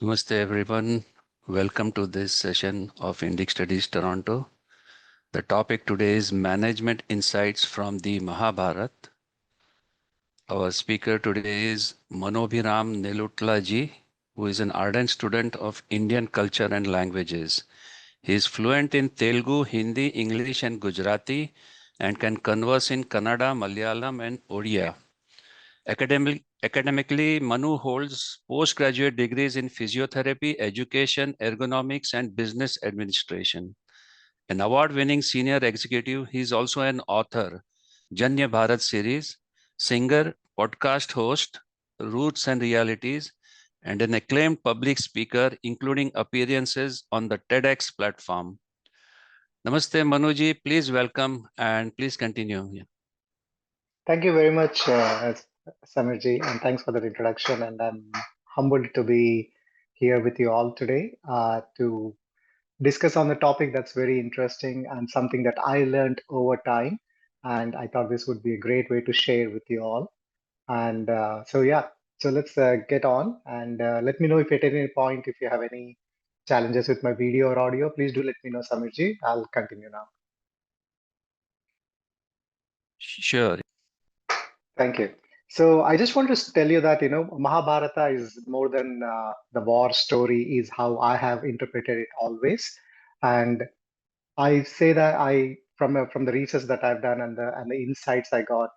Namaste everyone. Welcome to this session of Indic Studies Toronto. The topic today is Management Insights from the Mahabharata. Our speaker today is Manobhiram Nellutla ji, who is an ardent student of Indian culture and languages. He is fluent in Telugu, Hindi, English and Gujarati and can converse in Kannada, Malayalam and Oriya. Academically, Manu holds postgraduate degrees in physiotherapy, education, ergonomics, and business administration. An award-winning senior executive, he is also an author, Janyabharata series, singer, podcast host, Roots and Realities, and an acclaimed public speaker, including appearances on the TEDx platform. Namaste, Manuji. Please welcome and please continue. Thank you very much, Samirji, and thanks for that introduction. And I'm humbled to be here with you all today to discuss on the topic that's very interesting and something that I learned over time. And I thought this would be a great way to share with you all. And so let's get on and let me know if at any point, if you have any challenges with my video or audio, please do let me know, Samirji. I'll continue now. Sure. Thank you. So I just want to tell you that, Mahabharata is more than the war story, is how I have interpreted it always. And I say that from the research that I've done and the insights I got,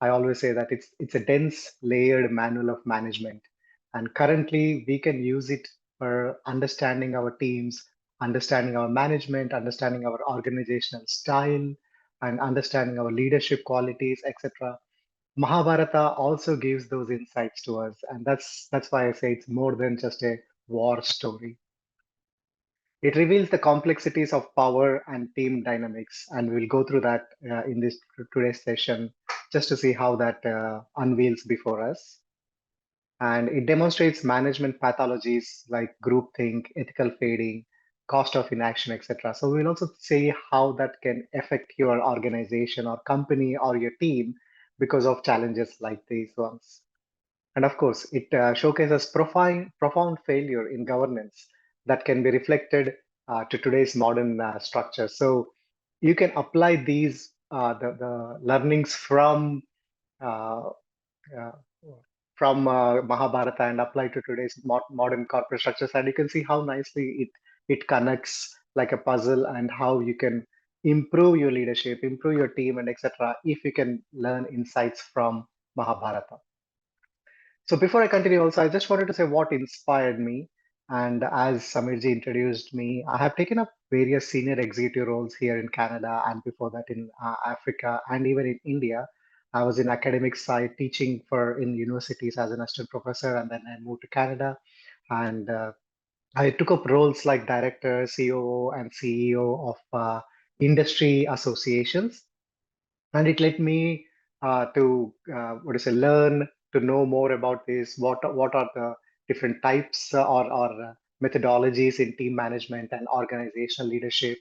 I always say that it's a dense, layered manual of management. And currently we can use it for understanding our teams, understanding our management, understanding our organizational style, and understanding our leadership qualities, etc. Mahabharata also gives those insights to us, and that's why I say it's more than just a war story. It reveals the complexities of power and team dynamics, and we'll go through that in this today's session, just to see how that unveils before us. And it demonstrates management pathologies like groupthink, ethical fading, cost of inaction, etc. So we'll also see how that can affect your organization or company or your team because of challenges like these ones. And of course, it showcases profound failure in governance that can be reflected to today's modern structure. So you can apply these the learnings uh, uh, from Mahabharata and apply to today's modern corporate structures, and you can see how nicely it connects like a puzzle, and how you can improve your leadership, improve your team, and etc. if you can learn insights from Mahabharata. So before I continue, also, I just wanted to say what inspired me. And as Samirji introduced me, I have taken up various senior executive roles here in Canada and before that in Africa and even in India. I was in academic side teaching for in universities as an assistant professor, and then I moved to Canada, and I took up roles like director, COO, and CEO of industry associations, and it led me to what is it, learn to know more about this. What are the different types or methodologies in team management and organizational leadership?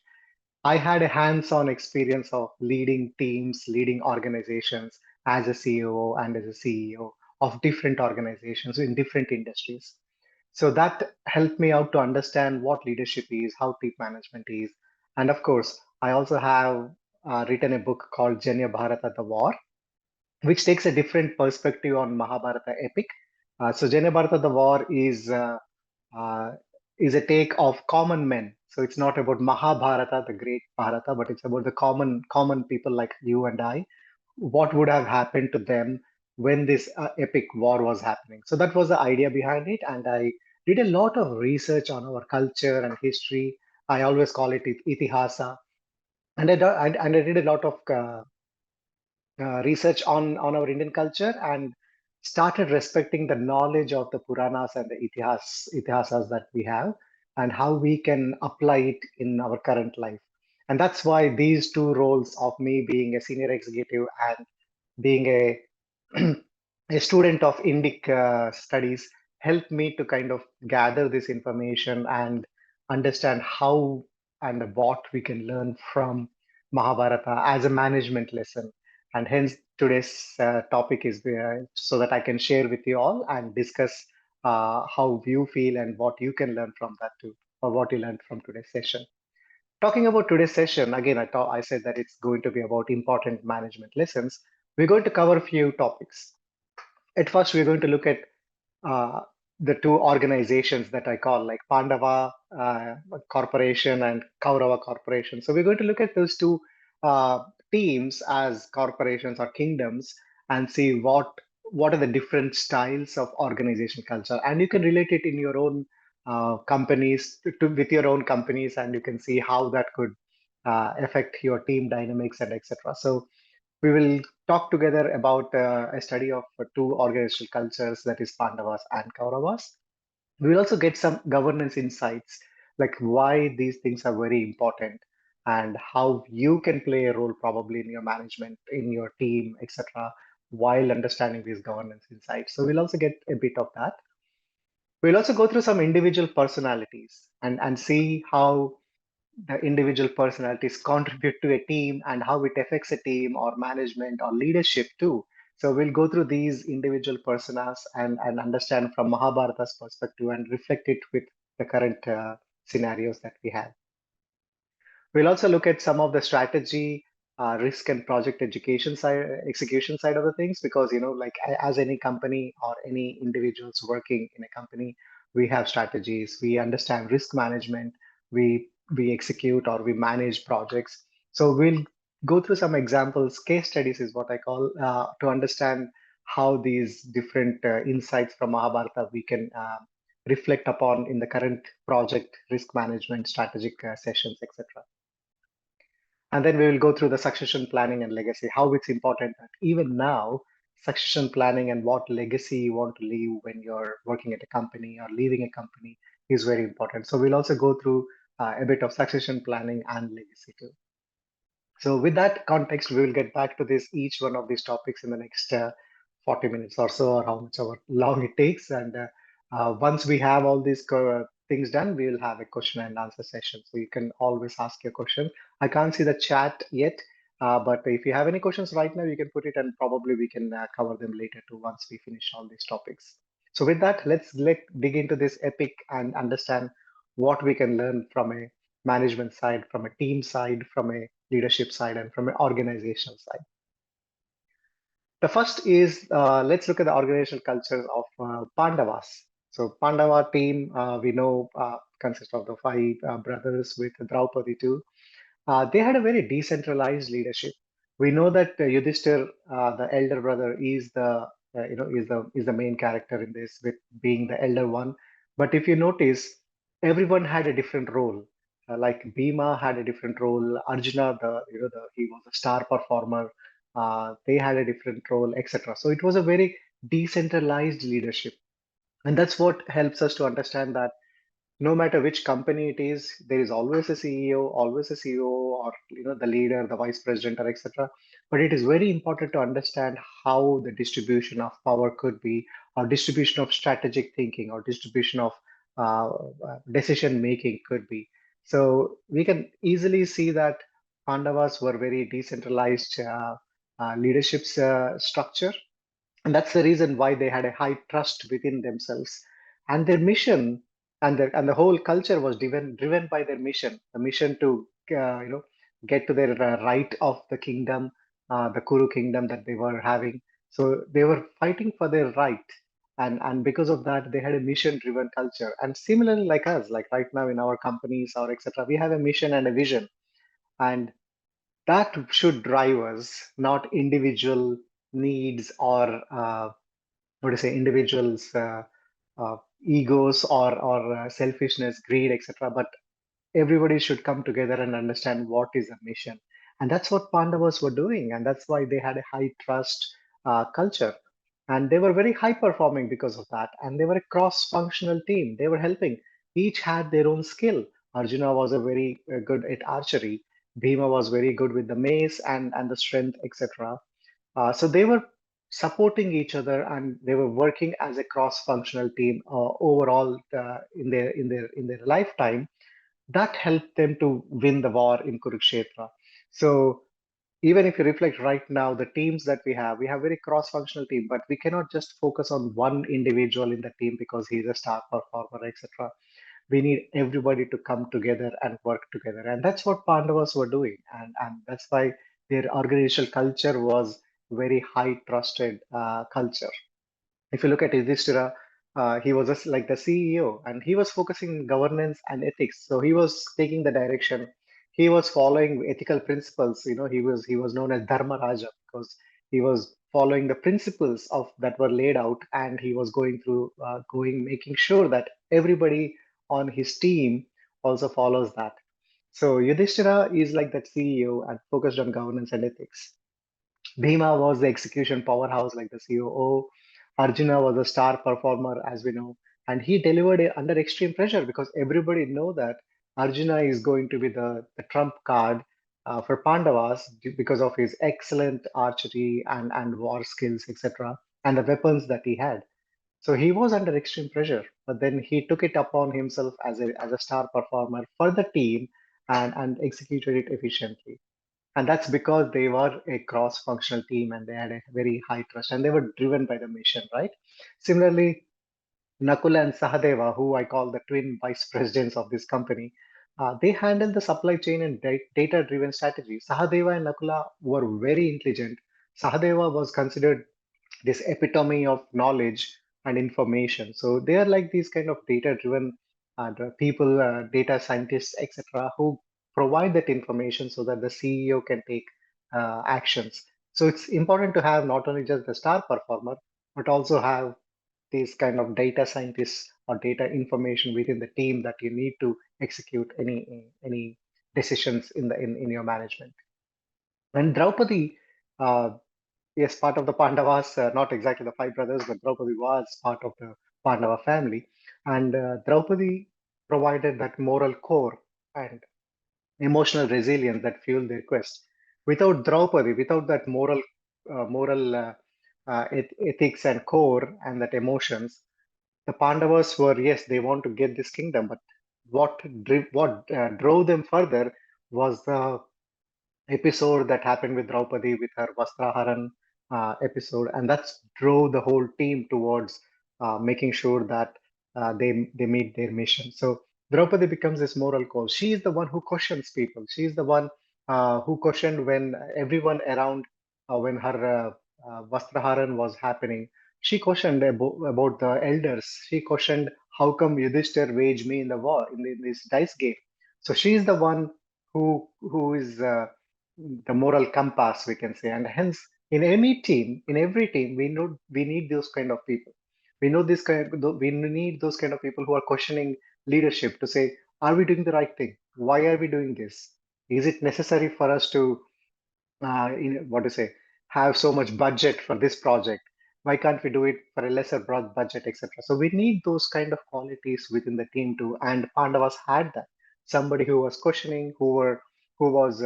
I had a hands-on experience of leading teams, leading organizations as a CEO and as a CEO of different organizations in different industries. So that helped me out to understand what leadership is, how team management is. And of course, I also have written a book called Janyabharata, the War, which takes a different perspective on Mahabharata epic. So Janyabharata, the War uh, is a take of common men. So it's not about Mahabharata, the great Bharata, but it's about the common people like you and I. What would have happened to them when this epic war was happening? So that was the idea behind it, and I did a lot of research on our culture and history. I always call it itihasa, and I did a lot of research on our Indian culture, and started respecting the knowledge of the Puranas and the itihasas that we have, and how we can apply it in our current life. And that's why these two roles of me being a senior executive and being a student of Indic studies helped me to kind of gather this information and understand how and what we can learn from Mahabharata as a management lesson. And hence today's topic is so that I can share with you all and discuss how you feel and what you can learn from that too, or what you learned from today's session. Talking about today's session, again, I said that it's going to be about important management lessons. We're going to cover a few topics. At first, we're going to look at uh, the two organizations that I call like Pandava Corporation and Kaurava Corporation. So we're going to look at those two uh, teams as corporations or kingdoms and see what are the different styles of organization culture, and you can relate it in your own companies with your own companies, and you can see how that could affect your team dynamics and etc. So we will talk together about a study of two organizational cultures, that is Pandavas and Kauravas. We will also get some governance insights, like why these things are very important and how you can play a role probably in your management, in your team, etc., while understanding these governance insights. So we'll also get a bit of that. We'll also go through some individual personalities and see how the individual personalities contribute to a team and how it affects a team or management or leadership too. So we'll go through these individual personas and understand from Mahabharata's perspective and reflect it with the current scenarios that we have. We'll also look at some of the strategy, risk, and project education side, execution side of the things, because like as any company or any individuals working in a company, we have strategies. We understand risk management. We execute or we manage projects. So we'll go through some examples. Case studies is what I call to understand how these different insights from Mahabharata we can reflect upon in the current project risk management strategic sessions, etc. And then we will go through the succession planning and legacy, how it's important that even now, succession planning and what legacy you want to leave when you're working at a company or leaving a company is very important. So we'll also go through a bit of succession planning and legacy too. So with that context, we will get back to this each one of these topics in the next 40 minutes or so, or how much ever long it takes. And once we have all these things done, we will have a question and answer session. So you can always ask your question. I can't see the chat yet, but if you have any questions right now, you can put it, and probably we can cover them later too once we finish all these topics. So with that, let's dig into this epic and understand what we can learn from a management side, from a team side, from a leadership side, and from an organizational side. The first is let's look at the organizational culture of Pandavas. So Pandava team, we know, consists of the five brothers with Draupadi too. They had a very decentralized leadership. We know that Yudhishthir, the elder brother, is the is the main character in this, with being the elder one. But if you notice, everyone had a different role. Like Bhima had a different role. Arjuna, he was a star performer. They had a different role, etc. So it was a very decentralized leadership, and that's what helps us to understand that no matter which company it is, there is always a CEO, always a CEO, or the leader, the vice president, or etc. But it is very important to understand how the distribution of power could be, or distribution of strategic thinking, or distribution of decision making could be. So we can easily see that Pandavas were very decentralized leadership structure, and that's the reason why they had a high trust within themselves, and their mission, and the whole culture was driven by their mission, the mission to get to their right of the kingdom, the Kuru kingdom that they were having. So they were fighting for their right, and because of that they had a mission driven culture. And similarly, like us, like right now in our companies or etc., we have a mission and a vision, and that should drive us, not individual needs or what to say, individuals' egos or selfishness, greed, etc. But everybody should come together and understand what is the mission, and that's what Pandavas were doing, and that's why they had a high trust culture, and they were very high performing because of that. And they were a cross-functional team. They were helping. Each had their own skill. Arjuna was a very good at archery. Bhima was very good with the mace and the strength, etc. So they were supporting each other, and they were working as a cross-functional team overall in their lifetime. That helped them to win the war in Kurukshetra. So even if you reflect right now, the teams that we have very cross-functional team, but we cannot just focus on one individual in the team because he's a star performer, etc. We need everybody to come together and work together. And that's what Pandavas were doing. And that's why their organizational culture was very high trusted culture. If you look at Yudhishthira, he was just like the CEO and he was focusing on governance and ethics. So he was taking the direction. He was following ethical principles. He was known as Dharma Raja because he was following the principles of that were laid out, and he was making sure that everybody on his team also follows that. So Yudhishthira is like that CEO and focused on governance and ethics. Bhima was the execution powerhouse like the COO. Arjuna was a star performer, as we know, and he delivered it under extreme pressure because everybody know that Arjuna is going to be the trump card for Pandavas because of his excellent archery and war skills, etc., and the weapons that he had. So he was under extreme pressure, but then he took it upon himself as a star performer for the team and executed it efficiently. And that's because they were a cross-functional team and they had a very high trust and they were driven by the mission, right? Similarly, Nakula and Sahadeva, who I call the twin vice presidents of this company, they handled the supply chain and data-driven strategy. Sahadeva and Nakula were very intelligent. Sahadeva was considered this epitome of knowledge and information. So they are like these kind of data-driven people, data scientists, etc., who provide that information so that the CEO can take actions. So it's important to have not only just the star performer, but also have these kind of data scientists or data information within the team that you need to execute any decisions in your management. And Draupadi, uh, yes, part of the Pandavas, not exactly the five brothers, but Draupadi was part of the Pandava family. And Draupadi provided that moral core and emotional resilience that fueled their quest. Without Draupadi, without that moral ethics and core and that emotions, the Pandavas were, yes, they want to get this kingdom, but what drove them further was the episode that happened with Draupadi with her Vastraharan episode, and that's drove the whole team towards making sure that they meet their mission. So Draupadi becomes this moral cause. She is the one who questions people. She is the one who questioned when everyone around, when her Vastraharan was happening. She questioned about the elders. She questioned how come Yudhishthir waged me in the war in this dice game. So she is the one who is the moral compass, we can say. And hence in any team, in every team, we need those kind of people. We need those kind of people who are questioning leadership to say, are we doing the right thing? Why are we doing this? Is it necessary for us to what to say, have so much budget for this project? Why can't we do it for a lesser broad budget, etc.? So we need those kind of qualities within the team too. And Pandavas had that. Somebody who was questioning, who was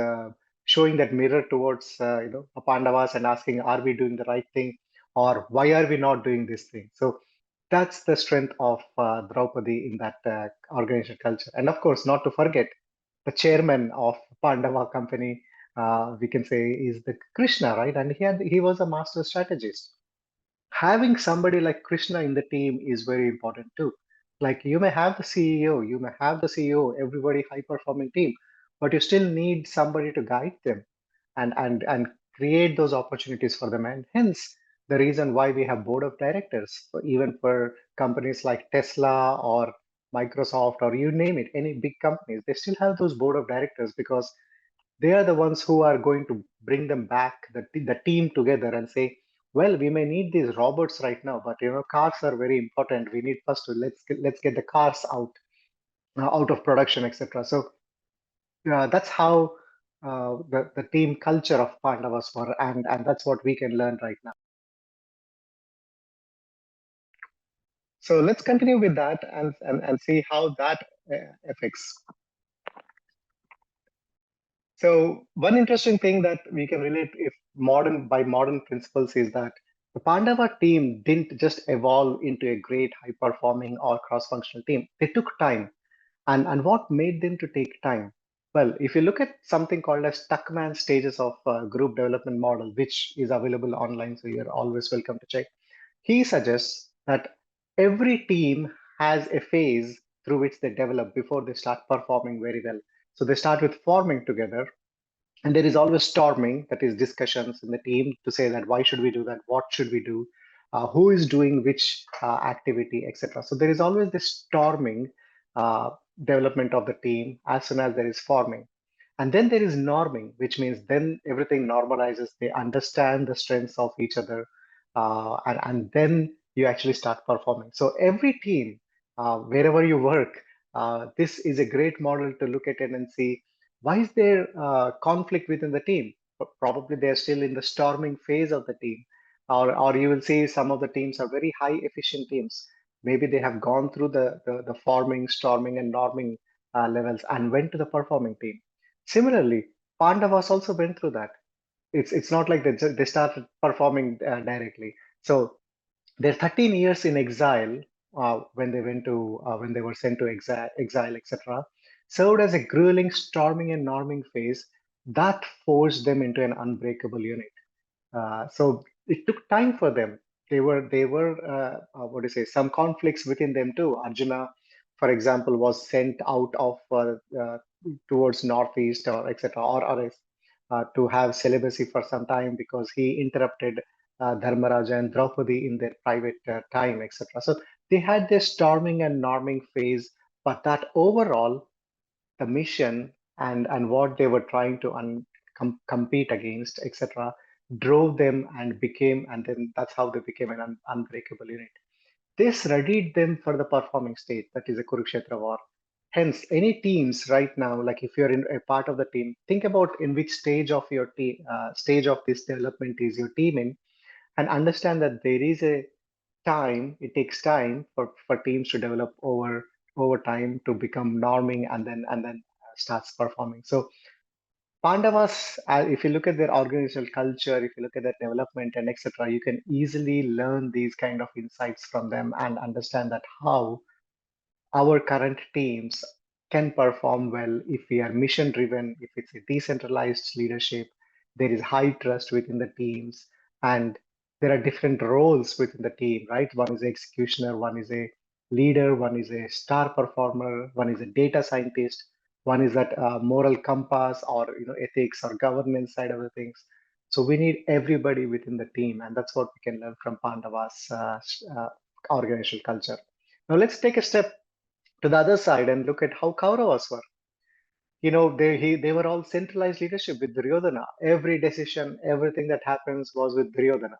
showing that mirror towards Pandavas and asking, are we doing the right thing, or why are we not doing this thing? So that's the strength of Draupadi in that organizational culture. And of course, not to forget the chairman of Pandava company, we can say, is the Krishna, right? And he was a master strategist. Having somebody like Krishna in the team is very important too. Like you may have the CEO, everybody high performing team, but you still need somebody to guide them and create those opportunities for them. And hence the reason why we have board of directors, even for companies like Tesla or Microsoft or you name it, any big companies, they still have those board of directors because they are the ones who are going to bring them back, the team together and say, well, we may need these robots right now, but cars are very important. We need first to let's get the cars out of production, etc. So that's how the team culture of Pandavas were, and that's what we can learn right now. So let's continue with that and see how that affects. So one interesting thing that we can relate if modern principles is that the Pandava team didn't just evolve into a great high performing or cross functional team. They took time. And what made them to take time? Well, if you look at something called as Tuckman stages of group development model, which is available online, so you're always welcome to check. He suggests that every team has a phase through which they develop before they start performing very well. So they start with forming together, and there is always storming, that is discussions in the team to say that why should we do that, what should we do, who is doing which activity, etc. So there is always this storming uh, development of the team as soon as there is forming. And then there is norming, which means then everything normalizes, they understand the strengths of each other, and then you actually start performing. So every team, wherever you work, this is a great model to look at it and see why is there conflict within the team? Probably they're still in the storming phase of the team. Or you will see some of the teams are very high efficient teams. Maybe they have gone through the forming, storming, and norming levels and went to the performing team. Similarly, Pandavas also went through that. It's not like they started performing directly. So their 13 years in exile, when they went to when they were sent to exile, etc., served as a grueling storming and norming phase that forced them into an unbreakable unit. So it took time for them. They were what do you say, some conflicts within them too. Arjuna, for example, was sent out of towards northeast or etc. or to have celibacy for some time because he interrupted Dharmaraja and Draupadi in their private time, etc. So they had this storming and norming phase, but that overall the mission and what they were trying to compete against, etc., drove them and became, and then that's how they became an unbreakable unit. This readied them for the performing state, that is a Kurukshetra war. Hence, any teams right now, like if you're in a part of the team, think about in which stage of your team, stage of this development is your team in, and understand that there is a time, it takes time for teams to develop over time to become norming and then starts performing. So Pandavas, if you look at their organizational culture, if you look at their development and etc., you can easily learn these kind of insights from them and understand that how our current teams can perform well if we are mission driven, if it's a decentralized leadership, there is high trust within the teams, and there are different roles within the team, right? One is executioner, one is a leader, one is a star performer, one is a data scientist, one is that moral compass or ethics or governance side of the things. So we need everybody within the team, and that's what we can learn from Pandava's organizational culture. Now let's take a step to the other side and look at how Kauravas were. They were all centralized leadership with Duryodhana. Every decision, everything that happens was with Duryodhana.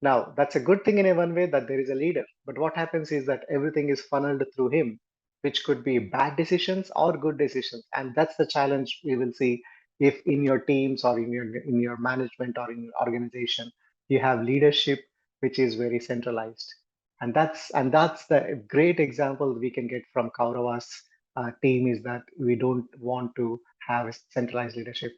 Now, that's a good thing in a one way that there is a leader. But what happens is that everything is funneled through him, which could be bad decisions or good decisions. And that's the challenge we will see if in your teams or in your management or in your organization, you have leadership which is very centralized. And that's the great example we can get from Kaurava's team is that we don't want to have a centralized leadership.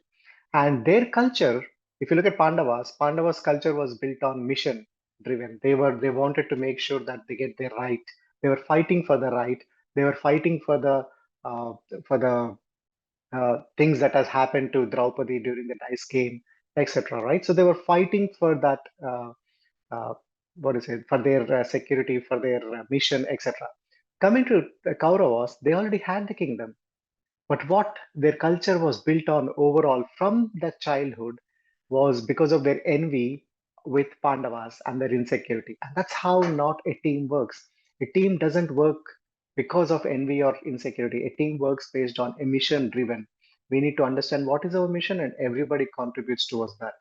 And their culture, if you look at Pandavas culture was built on mission driven. They wanted to make sure that they get their right. They were fighting for the right. They were fighting uh, for the things that has happened to Draupadi during the dice game, etc. Right? So they were fighting for that. Uh, what is it? For their security, for their mission, etc. Coming to the Kauravas, they already had the kingdom, but what their culture was built on overall from the childhood was because of their envy with Pandavas and their insecurity. And that's how not a team works. A team doesn't work because of envy or insecurity. A team works based on a mission driven. We need to understand what is our mission and everybody contributes towards that.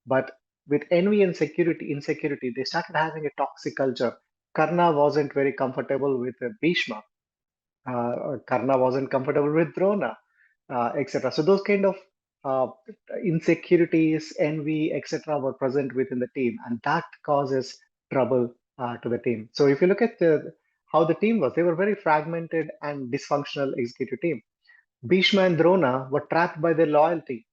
But with envy and insecurity, they started having a toxic culture. Karna wasn't very comfortable with Bhishma. Karna wasn't comfortable with Drona, etc. So those kind of uh, insecurities, envy, etc., were present within the team, and that causes trouble to the team. So if you look at how the team was, they were very fragmented and dysfunctional executive team. Bhishma and Drona were trapped by their loyalty.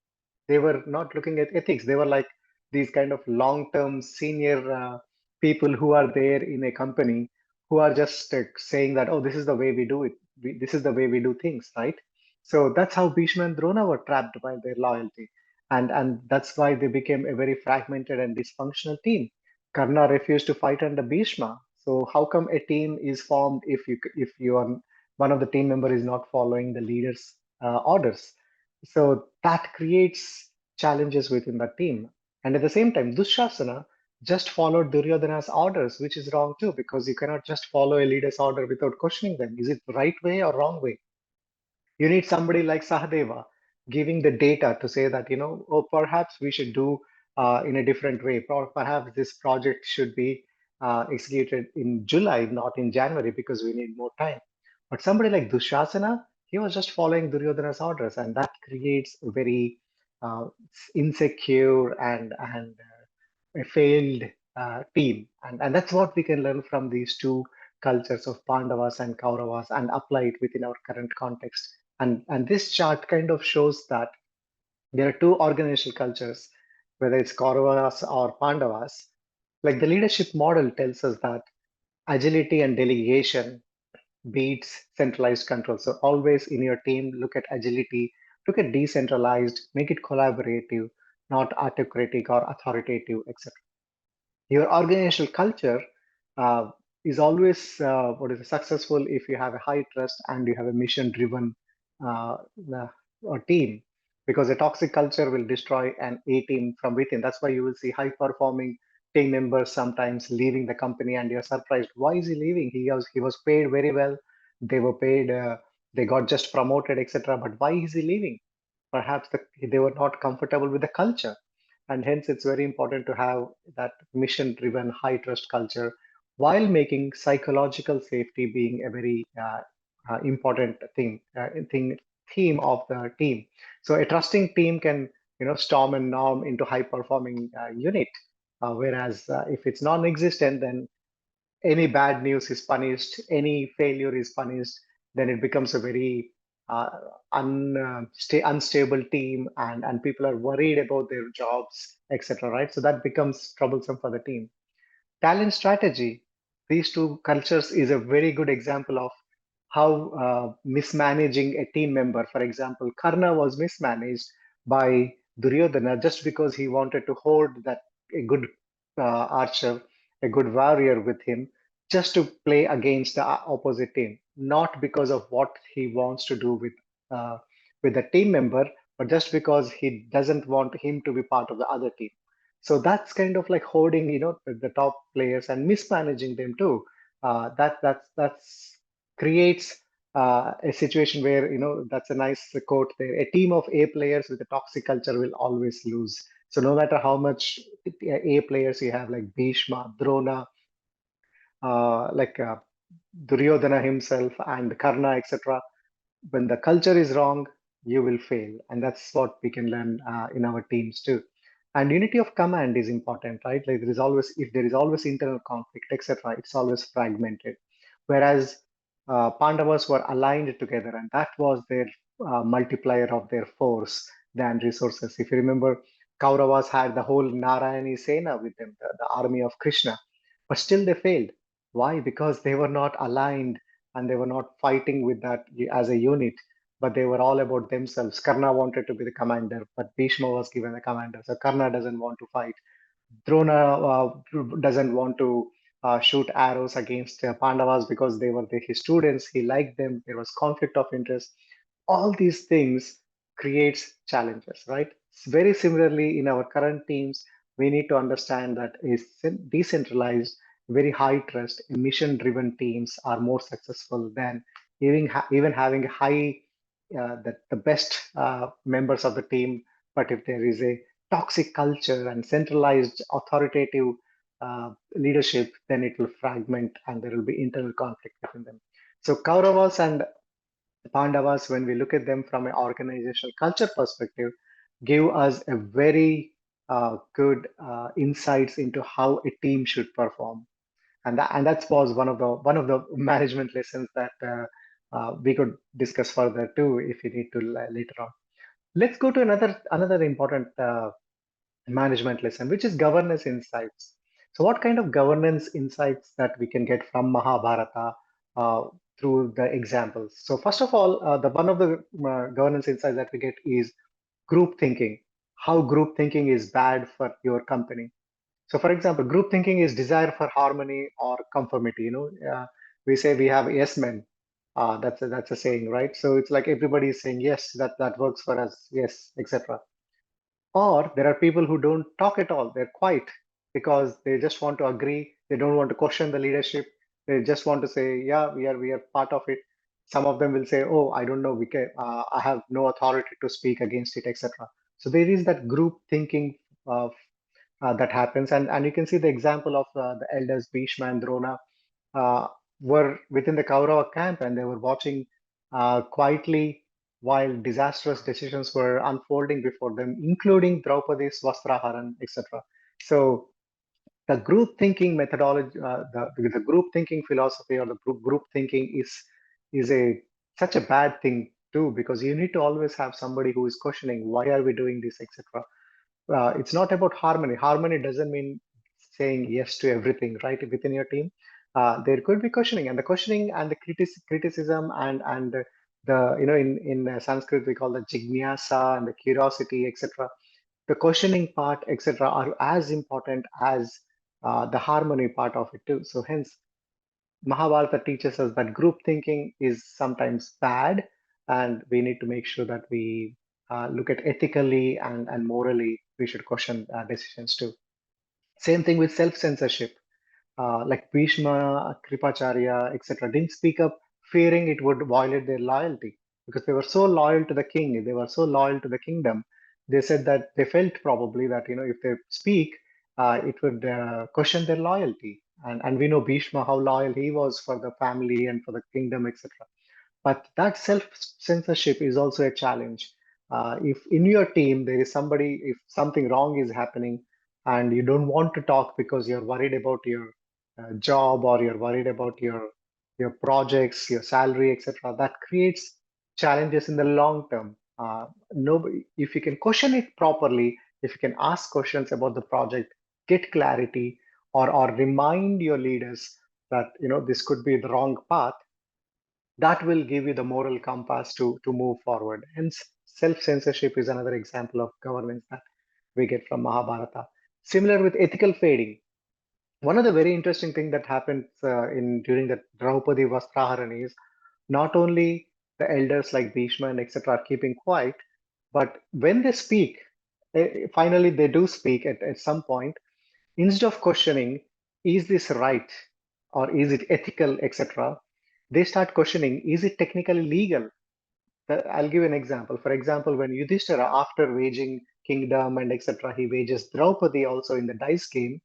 They were not looking at ethics. They were like these kind of long-term senior people who are there in a company who are just saying that, oh, this is the way we do it. This is the way we do things, right? So that's how Bhishma and Drona were trapped by their loyalty. And that's why they became a very fragmented and dysfunctional team. Karna refused to fight under Bhishma. So how come a team is formed if you are one of the team member is not following the leader's orders? So that creates challenges within the team. And at the same time, Dushasana just followed Duryodhana's orders, which is wrong too, because you cannot just follow a leader's order without questioning them. Is it the right way or wrong way? You need somebody like Sahadeva giving the data to say that, oh, perhaps we should do in a different way. Or perhaps this project should be executed in July, not in January, because we need more time. But somebody like Dushasana, he was just following Duryodhana's orders, and that creates a very uh, insecure and a failed team. And that's what we can learn from these two cultures of Pandavas and Kauravas and apply it within our current context. And this chart kind of shows that there are two organizational cultures, whether it's Kauravas or Pandavas. Like the leadership model tells us that agility and delegation beats centralized control. So always in your team, look at agility, look at decentralized, make it collaborative, not autocratic or authoritative, etc. Your organizational culture uh, is always what is successful if you have a high trust and you have a mission driven uh, uh, team, because a toxic culture will destroy an a team from within. That's why you will see high performing team members sometimes leaving the company and you're surprised, why is he leaving? He was paid very well, they were paid, they got just promoted, etc., but why is he leaving? Perhaps they were not comfortable with the culture. And hence it's very important to have that mission driven high trust culture while making psychological safety being a very important theme of the team. So a trusting team can storm and norm into high performing unit, whereas if it's non-existent, then any bad news is punished, any failure is punished, then it becomes a very uh, unstable team, and people are worried about their jobs, etc. Right? So that becomes troublesome for the team. Talent strategy, these two cultures is a very good example of how mismanaging a team member. For example, Karna was mismanaged by Duryodhana just because he wanted to hoard that a good archer, a good warrior with him, just to play against the opposite team, not because of what he wants to do with the team member, but just because he doesn't want him to be part of the other team. So that's kind of like holding, the top players and mismanaging them too. That's creates a situation where, that's a nice quote there. A team of A players with a toxic culture will always lose. So no matter how much A players you have, like Bhishma, Drona, like Duryodhana himself and Karna, etc., when the culture is wrong, you will fail. And that's what we can learn in our teams too. And unity of command is important, right? Like there is always, if there is always internal conflict, etc., it's always fragmented. Whereas Pandavas were aligned together, and that was their multiplier of their force than resources. If you remember, Kauravas had the whole Narayani Sena with them, the army of Krishna, but still they failed. Why? Because they were not aligned and they were not fighting with that as a unit, but they were all about themselves. Karna wanted to be the commander, but Bhishma was given the commander. So Karna doesn't want to fight. Drona doesn't want to shoot arrows against Pandavas because they were his students. He liked them. There was conflict of interest. All these things creates challenges, right? Very similarly, in our current teams, we need to understand that is decentralized, very high trust, mission-driven teams are more successful than even having high the best members of the team. But if there is a toxic culture and centralized authoritative leadership, then it will fragment and there will be internal conflict between them. So Kauravas and Pandavas, when we look at them from an organizational culture perspective, give us a very good insights into how a team should perform, and that was one of the management lessons that we could discuss further too if you need to later on. Let's go to another important management lesson, which is governance insights. So, what kind of governance insights that we can get from Mahabharata? through the examples. So first of all, the one of the governance insights that we get is group thinking. How group thinking is bad for your company. So, for example, group thinking is desire for harmony or conformity. We say we have yes men. That's a saying, right? So it's like everybody is saying yes, that works for us, yes, etc. Or there are people who don't talk at all. They're quiet because they just want to agree. They don't want to question the leadership. They just want to say, yeah, we are part of it. Some of them will say, oh, I don't know, I have no authority to speak against it, etc. So there is that group thinking that happens, and you can see the example of the elders Bhishma and Drona uh, were within the Kaurava camp, and they were watching quietly while disastrous decisions were unfolding before them, including Draupadi's Vastraharan, etc. So the group thinking methodology, the group thinking philosophy, or the group thinking is a such a bad thing too, because you need to always have somebody who is questioning why are we doing this, etc. It's not about harmony. Harmony doesn't mean saying yes to everything, right? Within your team, there could be questioning, and the questioning and the criticism and the in Sanskrit we call the jignasa and the curiosity, etc. The questioning part, etc., are as important as the harmony part of it too. So hence, Mahabharata teaches us that group thinking is sometimes bad, and we need to make sure that we look at ethically and morally. We should question decisions too. Same thing with self-censorship. Like Bhishma, Kripacharya, etc., didn't speak up, fearing it would violate their loyalty because they were so loyal to the king, they were so loyal to the kingdom. They said that they felt probably that if they speak, it would question their loyalty. And we know Bhishma how loyal he was for the family and for the kingdom, etc. But that self censorship is also a challenge. If in your team there is somebody, if something wrong is happening and you don't want to talk because you're worried about your job, or you're worried about your projects, your salary, etc., that creates challenges in the long term. Nobody, if you can question it properly, if you can ask questions about the project, get clarity, or remind your leaders that this could be the wrong path, that will give you the moral compass to move forward. Hence, self censorship is another example of governance that we get from Mahabharata. Similar with ethical fading. One of the very interesting thing that happens in during the Draupadi Vastraharan is not only the elders like Bhishma and etc. are keeping quiet, but when they speak, finally they do speak at some point. Instead of questioning, is this right or is it ethical, etc., they start questioning, is it technically legal? I'll give an example. For example, when Yudhishthira, after waging kingdom and etc., he wages Draupadi also in the dice game.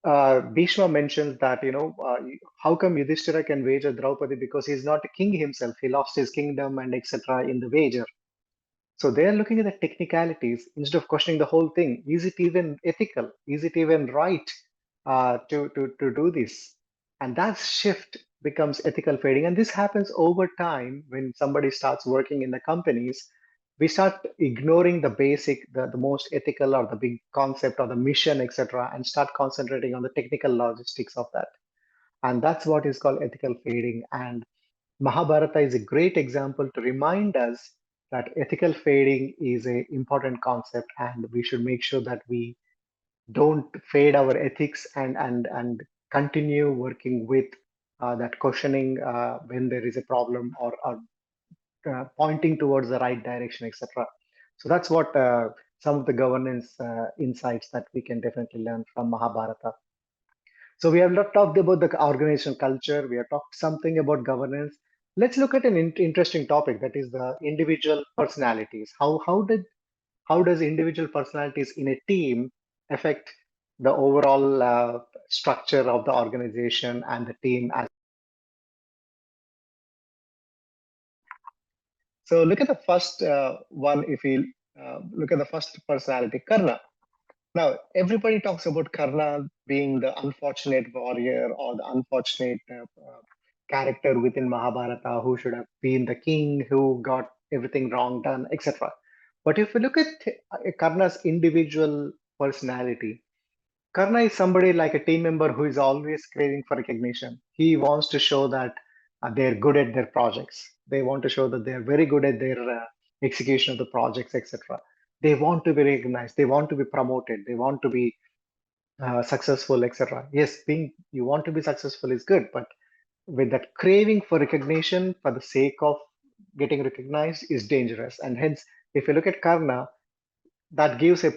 Bhishma mentions that, how come Yudhishthira can wager Draupadi, because he's not a king himself. He lost his kingdom and etc. in the wager. So they're looking at the technicalities instead of questioning the whole thing. Is it even ethical? Is it even right to do this? And that shift becomes ethical fading. And this happens over time when somebody starts working in the companies. We start ignoring the basic, the most ethical or the big concept or the mission, etc., and start concentrating on the technical logistics of that. And that's what is called ethical fading. And Mahabharata is a great example to remind us that ethical fading is an important concept, and we should make sure that we don't fade our ethics and continue working with that questioning when there is a problem, or pointing towards the right direction, etc. So that's what some of the governance insights that we can definitely learn from Mahabharata. So we have not talked about the organizational culture. We have talked something about governance. Let's look at an interesting topic, that is the individual personalities. How does individual personalities in a team affect the overall structure of the organization and the team? So look at the first one. If we look at the first personality, Karna. Now, everybody talks about Karna being the unfortunate warrior or the unfortunate character within Mahabharata who should have been the king, who got everything wrong done, etc. But if we look at Karna's individual personality, Karna is somebody like a team member who is always craving for recognition. He wants to show that they're good at their projects. They want to show that they're very good at their execution of the projects, etc. They want to be recognized. They want to be promoted. They want to be successful, etc. Yes, being you want to be successful is good, but with that craving for recognition for the sake of getting recognized is dangerous. And hence, if you look at Karna, that gives a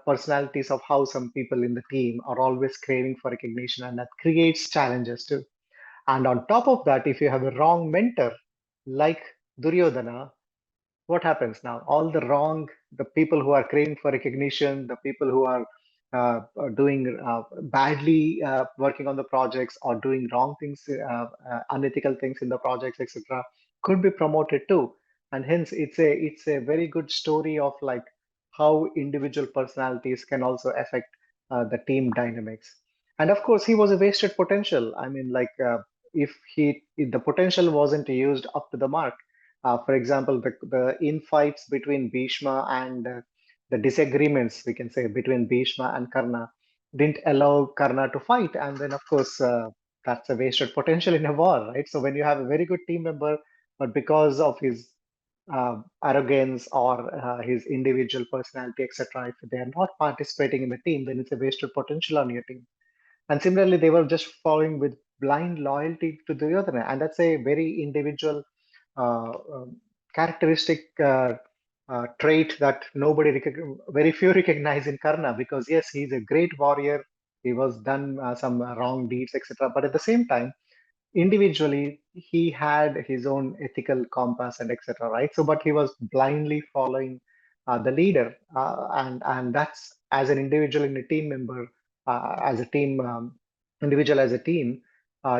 personalities of how some people in the team are always craving for recognition, and that creates challenges too. And on top of that, if you have a wrong mentor like Duryodhana, what happens now? All the wrong, the people who are craving for recognition, the people who are doing badly working on the projects or doing wrong things, unethical things in the projects, etc., could be promoted too. And hence, it's a very good story of like how individual personalities can also affect the team dynamics. And of course, he was a wasted potential. I mean, like if the potential wasn't used up to the mark, for example, the infights between Bhishma and the disagreements, we can say, between Bhishma and Karna didn't allow Karna to fight. And then, of course, that's a wasted potential in a war, right? So when you have a very good team member, but because of his arrogance or his individual personality, etc., if they are not participating in the team, then it's a wasted potential on your team. And similarly, they were just following with blind loyalty to Duryodhana. And that's a very individual characteristic trait that very few recognize in Karna, because yes, he's a great warrior. He was done some wrong deeds, etc. But at the same time, individually, he had his own ethical compass and etc. Right? So, but he was blindly following the leader, and that's as an individual in a team member, as a team individual as a team,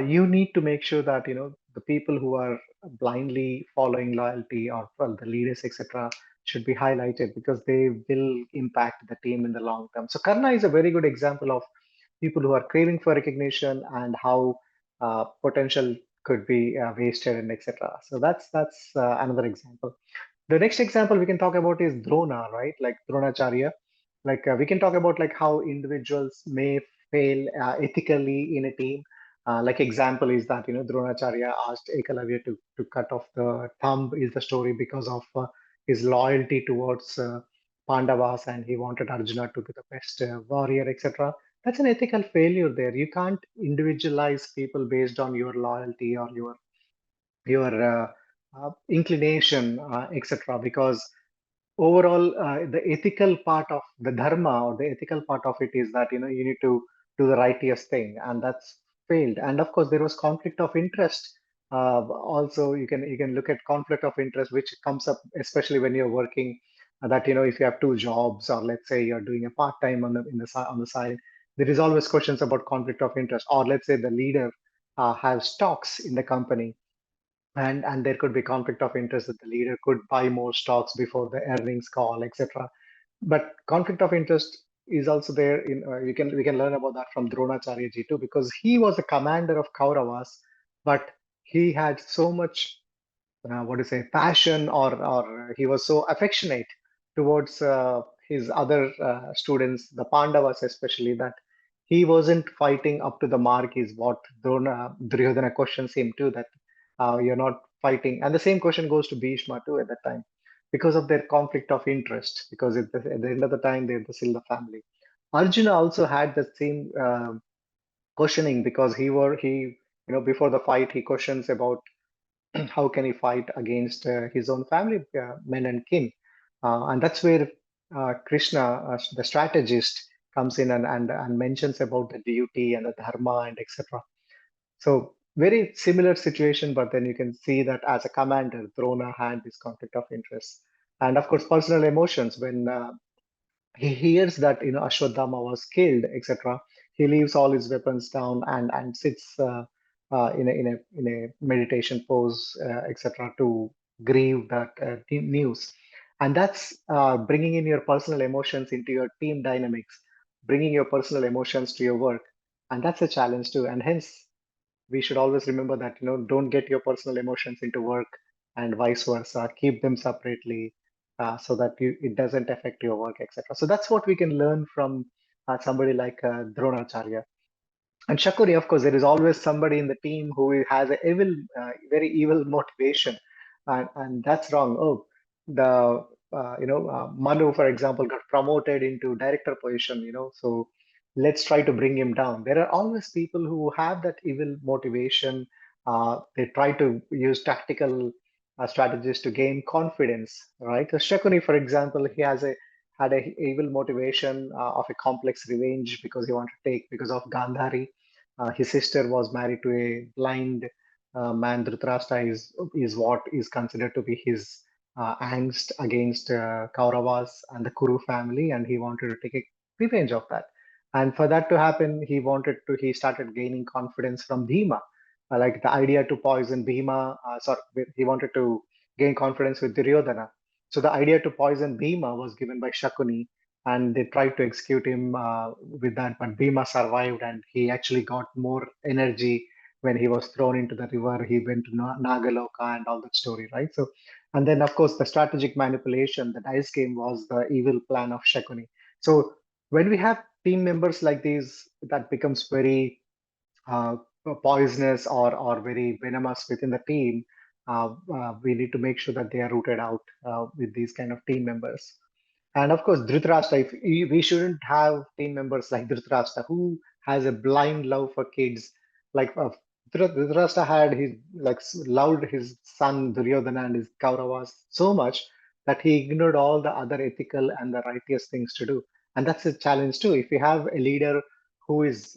you need to make sure that the people who are blindly following loyalty or well, the leaders, etc., should be highlighted because they will impact the team in the long term. So Karna is a very good example of people who are craving for recognition and how potential could be wasted and etc. So that's another example. The next example we can talk about is Drona, right? Like Dronacharya. Like we can talk about like how individuals may fail ethically in a team. Like example is that Dronacharya asked Ekalavya to cut off the thumb is the story because of his loyalty towards Pandavas, and he wanted Arjuna to be the best warrior, etc. That's an ethical failure there. You can't individualize people based on your loyalty or your inclination, etc. Because overall, the ethical part of the dharma or the ethical part of it is that you need to do the righteous thing, and that's failed. And of course, there was conflict of interest. Also, you can look at conflict of interest, which comes up especially when you're working. That if you have two jobs, or let's say you're doing a part time on the side, there is always questions about conflict of interest. Or let's say the leader has stocks in the company, and there could be conflict of interest that the leader could buy more stocks before the earnings call, etc. But conflict of interest is also there in we can learn about that from Dronacharya ji too, because he was a commander of Kauravas, but he had so much what do you say passion, or he was so affectionate towards his other students, the Pandavas especially, that he wasn't fighting up to the mark is what Duryodhana questions him too, that you're not fighting. And the same question goes to Bhishma too at that time, because of their conflict of interest, because at the end of the time they're still the family. Arjuna also had the same questioning, because before the fight he questions about how can he fight against his own family men and kin, and that's where Krishna, the strategist, comes in and mentions about the duty and the dharma and etc. So very similar situation, but then you can see that as a commander, Drona had this conflict of interest. And of course, personal emotions. When he hears that Ashwadhama was killed, etc., he leaves all his weapons down and sits in a meditation pose, etc., to grieve that news. And that's bringing in your personal emotions into your team dynamics, bringing your personal emotions to your work, and that's a challenge too. And hence, we should always remember that don't get your personal emotions into work, and vice versa. Keep them separately, so that it doesn't affect your work, etc. So that's what we can learn from somebody like Dronacharya. And Shakuni, of course, there is always somebody in the team who has a evil, very evil motivation, and that's wrong. Oh, the Manu, for example, got promoted into director position. So let's try to bring him down. There are always people who have that evil motivation. They try to use tactical strategies to gain confidence, right? So Shakuni, for example, he had a evil motivation of a complex revenge because he wanted to take because of Gandhari. His sister was married to a blind man. Dhritarashtra is what is considered to be his angst against Kauravas and the Kuru family, and he wanted to take a revenge of that. And for that to happen, he started gaining confidence from Bhima. Like the idea to poison Bhima, he wanted to gain confidence with Duryodhana. So the idea to poison Bhima was given by Shakuni, and they tried to execute him with that, but Bhima survived, and he actually got more energy when he was thrown into the river. He went to Nagaloka and all that story, right? So, and then of course the strategic manipulation, the dice game was the evil plan of Shakuni. So when we have team members like these, that becomes very uh, poisonous or very venomous within the team. We need to make sure that they are rooted out with these kind of team members. And of course, Dhritarashtra, we shouldn't have team members like Dhritarashtra who has a blind love for kids. Like Dhritarashtra had loved his son Duryodhana and his Kauravas so much that he ignored all the other ethical and the righteous things to do. And that's a challenge too. If you have a leader who is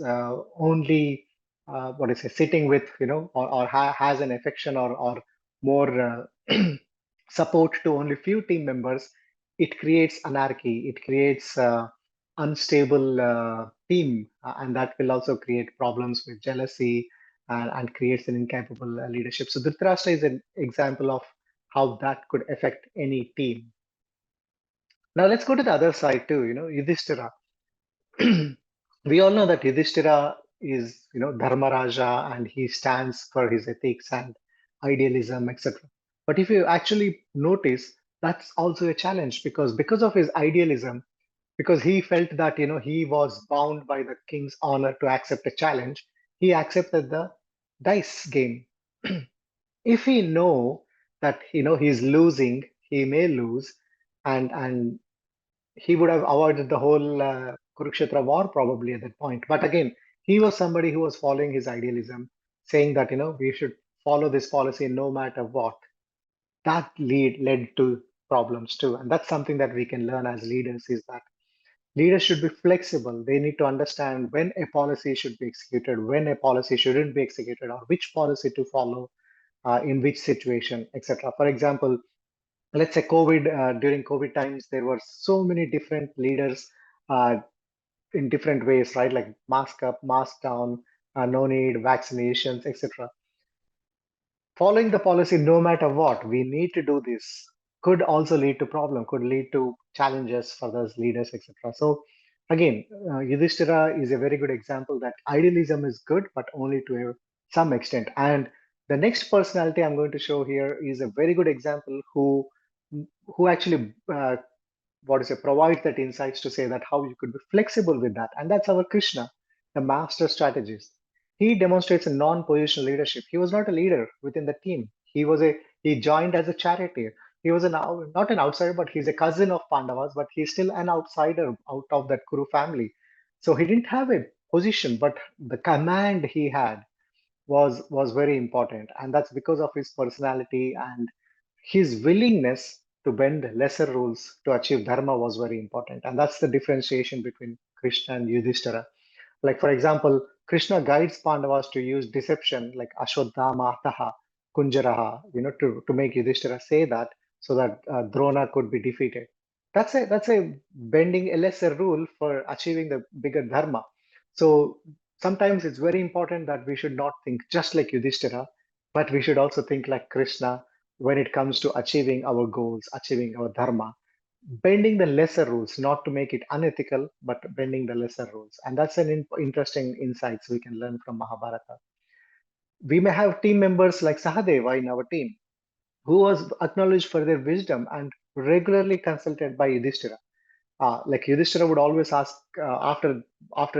only what is it, sitting with, or has an affection or more support to only few team members, it creates anarchy, it creates unstable team, and that will also create problems with jealousy and creates an incapable leadership. So Dhritarashtra is an example of how that could affect any team. Now let's go to the other side too, Yudhishthira. We all know that Yudhishthira is, Dharmaraja, and he stands for his ethics and idealism, etc. But if you actually notice, that's also a challenge because of his idealism, because he felt that he was bound by the king's honor to accept a challenge. He accepted the dice game. If he know that he's losing, he may lose, and he would have avoided the whole Kurukshetra war probably at that point. But again, he was somebody who was following his idealism, saying that we should follow this policy no matter what. That led to problems too, and that's something that we can learn as leaders, is that leaders should be flexible. They need to understand when a policy should be executed, when a policy shouldn't be executed, or which policy to follow in which situation, etc. For example, let's say during COVID times, there were so many different leaders uh, in different ways, right? Like mask up, mask down, no need, vaccinations, etc. Following the policy no matter what, we need to do this, could also lead to problem, could lead to challenges for those leaders, etc. So again, Yudhishthira is a very good example that idealism is good, but only to some extent. And the next personality I'm going to show here is a very good example who actually what is it, provides that insights to say that how you could be flexible with that. And that's our Krishna, the master strategist. He demonstrates a non-positional leadership. He was not a leader within the team. He joined as a charioteer. He was not an outsider, but he's a cousin of Pandavas, but he's still an outsider out of that Kuru family. So he didn't have a position, but the command he had was very important, and that's because of his personality, and his willingness to bend lesser rules to achieve dharma was very important. And that's the differentiation between Krishna and Yudhishthira. Like, for example, Krishna guides Pandavas to use deception, like Ashwadhama, Ataha, Kunjaraha, to make Yudhishthira say that, so that Drona could be defeated. That's a bending a lesser rule for achieving the bigger dharma. So sometimes it's very important that we should not think just like Yudhishthira, but we should also think like Krishna when it comes to achieving our goals, achieving our dharma, bending the lesser rules, not to make it unethical, but bending the lesser rules. And that's an interesting insights we can learn from Mahabharata. We may have team members like Sahadeva in our team, who was acknowledged for their wisdom and regularly consulted by Yudhishthira. like Yudhishthira would always ask after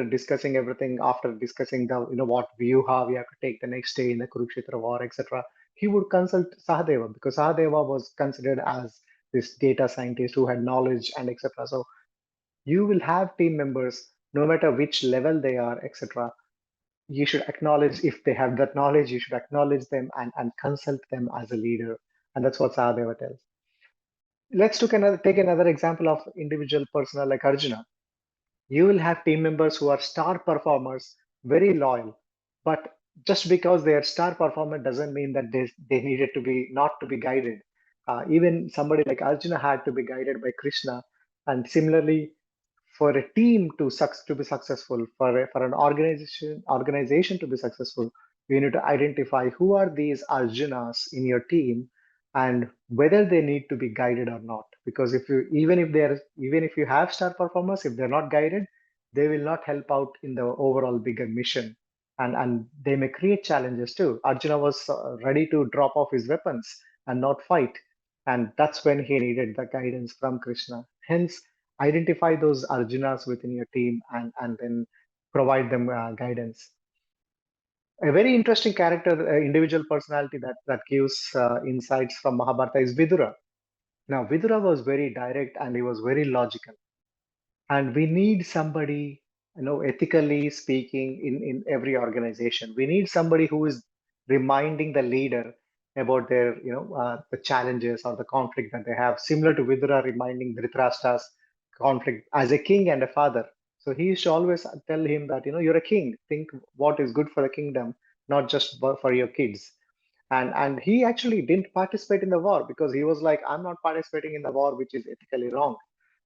discussing everything, after discussing the what vyuha we have to take the next day in the Kurukshetra war, etc. He would consult Sahadeva because Sahadeva was considered as this data scientist who had knowledge and etc. So you will have team members, no matter which level they are, etc. You should acknowledge if they have that knowledge. You should acknowledge them and consult them as a leader, and that's what Sahadeva tells. Let's take another example of individual personnel like Arjuna. You will have team members who are star performers, very loyal, but just because they are star performer doesn't mean that they needed to be not to be guided. Even somebody like Arjuna had to be guided by Krishna, and similarly, for a team to be successful, for an organization to be successful, you need to identify who are these Arjunas in your team and whether they need to be guided or not. Because if you even if you have star performers, if they're not guided, they will not help out in the overall bigger mission, and they may create challenges too. Arjuna was ready to drop off his weapons and not fight, and that's when he needed the guidance from Krishna. Hence, identify those Arjunas within your team and then provide them guidance. A very interesting character, individual personality that gives insights from Mahabharata is Vidura. Now, Vidura was very direct and he was very logical, and we need somebody, ethically speaking, in every organization. We need somebody who is reminding the leader about their, the challenges or the conflict that they have, similar to Vidura reminding Dhritarashtra's conflict as a king and a father. So he used to always tell him that, you're a king, think what is good for the kingdom, not just for your kids. And he actually didn't participate in the war because he was like, I'm not participating in the war which is ethically wrong,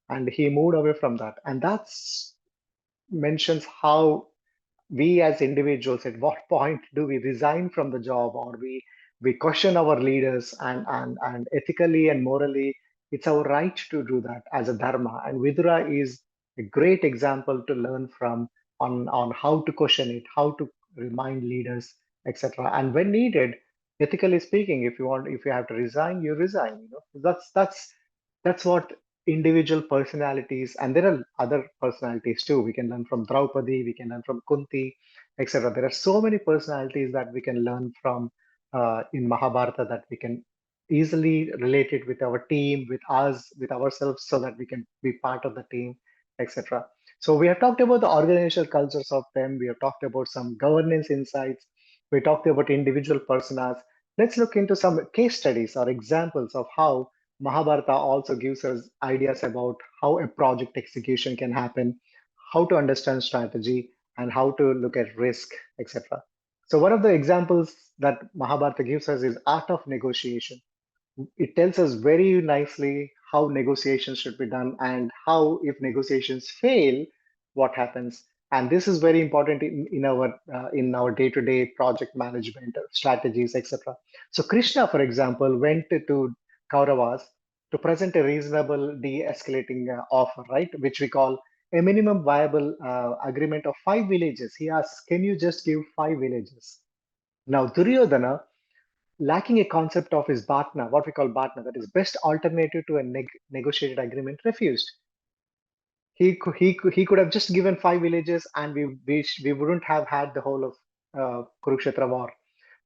and he moved away from that. And that's mentions how we as individuals, at what point do we resign from the job, or we question our leaders, and ethically and morally it's our right to do that as a dharma. And Vidura is a great example to learn from on how to question it, how to remind leaders, etc. And when needed, ethically speaking, if you have to resign, you resign. That's what individual personalities, and there are other personalities too. We can learn from Draupadi, we can learn from Kunti, etc. There are so many personalities that we can learn from in Mahabharata, that we can easily relate it with our team, with us, with ourselves, so that we can be part of the team, etc. So we have talked about the organizational cultures of them. We have talked about some governance insights. We talked about individual personas. Let's look into some case studies or examples of how Mahabharata also gives us ideas about how a project execution can happen, how to understand strategy, and how to look at risk, etc. So one of the examples that Mahabharata gives us is art of negotiation. It tells us very nicely how negotiations should be done and how, if negotiations fail, what happens. And this is very important in our day-to-day project management strategies, etc. So Krishna, for example, went to Kauravas to present a reasonable de-escalating offer, right, which we call a minimum viable agreement of 5 villages. He asks, can you just give 5 villages? Now Duryodhana, lacking a concept of his Bhatna, what we call Bhatna, that is best alternative to a negotiated agreement, refused. He could have just given 5 villages, and we wouldn't have had the whole of Kurukshetra war,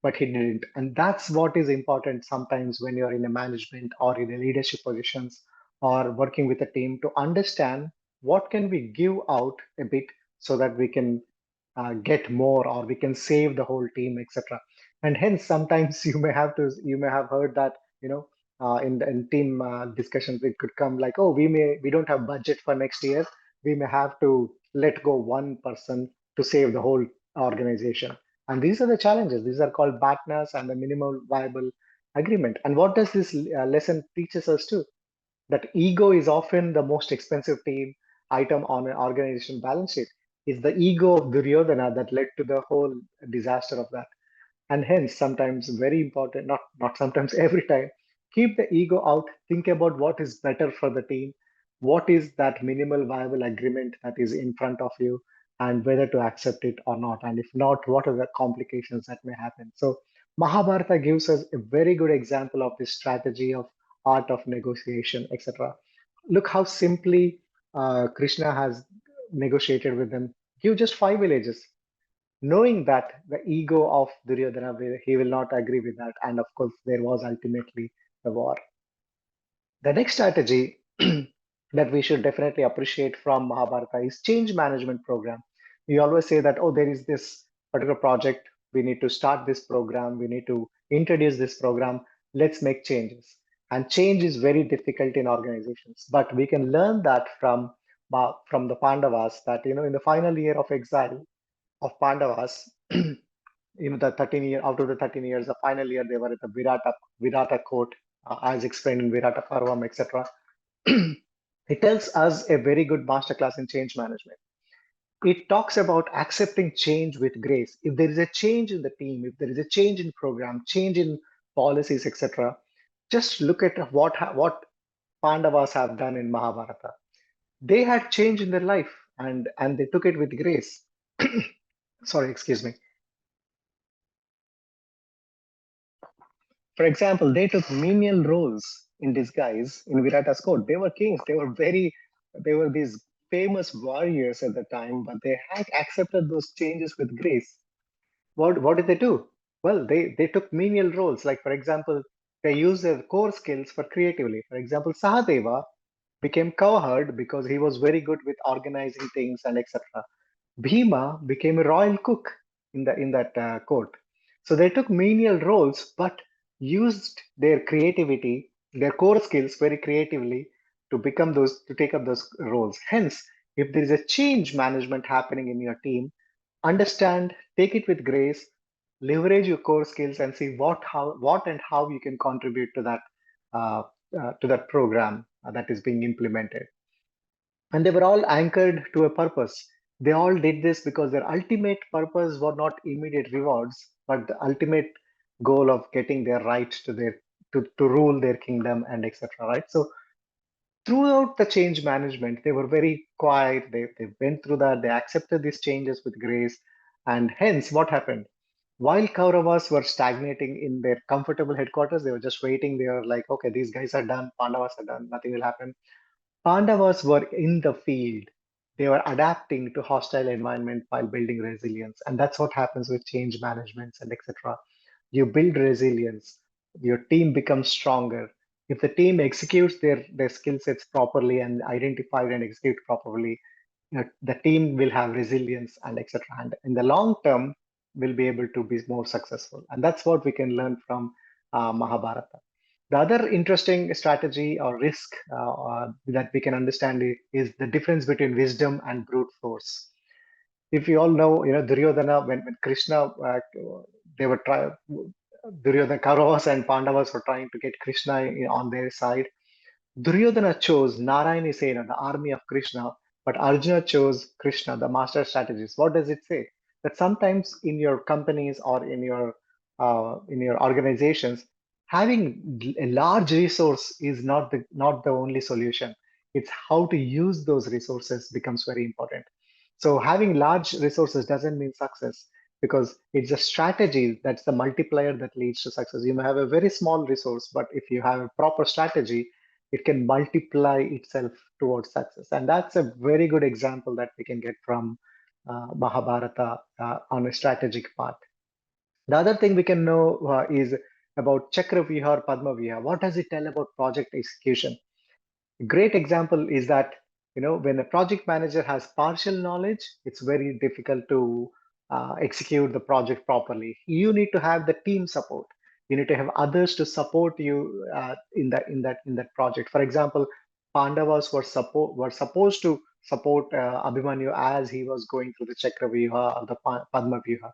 but he didn't. And that's what is important sometimes when you're in a management or in a leadership positions or working with a team, to understand what can we give out a bit so that we can get more, or we can save the whole team, etc. And hence sometimes you may have heard that, in team discussions it could come like, oh, we don't have budget for next year, we may have to let go one person to save the whole organization. And these are the challenges. These are called BATNAs and the minimal viable agreement. And what does this lesson teaches us too? That ego is often the most expensive team item on an organization balance sheet. It's the ego of Duryodhana that led to the whole disaster of that. And hence, sometimes very important, not sometimes, every time, keep the ego out. Think about what is better for the team, what is that minimal viable agreement that is in front of you, and whether to accept it or not. And if not, what are the complications that may happen? So Mahabharata gives us a very good example of this strategy of art of negotiation, etc. Look how simply Krishna has negotiated with them, give just 5 villages, knowing that the ego of Duryodhana, he will not agree with that. And of course, there was ultimately the war. The next strategy that we should definitely appreciate from Mahabharata is change management program. We always say that, oh, there is this particular project, we need to start this program, we need to introduce this program, let's make changes. And change is very difficult in organizations, but we can learn that from the Pandavas, that in the final year of exile of Pandavas, the 13 year out of the 13 years, the final year they were at the Virata court, as explained in Virata Parvam, etc. It tells us a very good masterclass in change management. It talks about accepting change with grace. If there is a change in the team, if there is a change in program, change in policies, etc., just look at what Pandavas have done in Mahabharata. They had change in their life, and they took it with grace. Sorry, excuse me. For example, they took menial roles in disguise in Virata's court. They were kings. They were these famous warriors at the time, but they had accepted those changes with grace. What did they do? Well, they took menial roles. Like, for example, they used their core skills for creatively. For example, Sahadeva became cowherd because he was very good with organizing things and etc. Bhima became a royal cook in that court. So they took menial roles, but used their creativity, their core skills very creatively to take up those roles. Hence, if there is a change management happening in your team, understand, take it with grace, leverage your core skills, and see what and how you can contribute uh, to that program that is being implemented. And they were all anchored to a purpose. They all did this because their ultimate purpose were not immediate rewards, but the ultimate goal of getting their right to rule their kingdom and etc. Right. So throughout the change management, they were very quiet. They went through that. They accepted these changes with grace. And hence, what happened? While Kauravas were stagnating in their comfortable headquarters, they were just waiting. They were like, okay, these guys are done. Pandavas are done. Nothing will happen. Pandavas were in the field. They were adapting to hostile environment while building resilience. And that's what happens with change management and etc. You build resilience. Your team becomes stronger. If the team executes their skill sets properly and identified and execute properly, the team will have resilience and etc. And in the long term, will be able to be more successful. And that's what we can learn from Mahabharata. The other interesting strategy or risk that we can understand is the difference between wisdom and brute force. If you all know, Duryodhana, when Krishna, they were trying, Duryodhana, Kauravas and Pandavas were trying to get Krishna on their side. Duryodhana chose Narayani Sena, the army of Krishna, but Arjuna chose Krishna, the master strategist. What does it say? That sometimes in your companies or in your organizations, having a large resource is not the only solution. It's how to use those resources becomes very important. So having large resources doesn't mean success, because it's a strategy that's the multiplier that leads to success. You may have a very small resource, but if you have a proper strategy, it can multiply itself towards success. And that's a very good example that we can get from Mahabharata on a strategic part. The other thing we can know is about Chakravyuha or Padmavyuha. What does it tell about project execution? A great example is that when a project manager has partial knowledge, it's very difficult to execute the project properly. You need to have the team support. You need to have others to support you in that project. For example, Pandavas were supposed to support Abhimanyu as he was going through the Chakravyuha or the Padma Vyuha.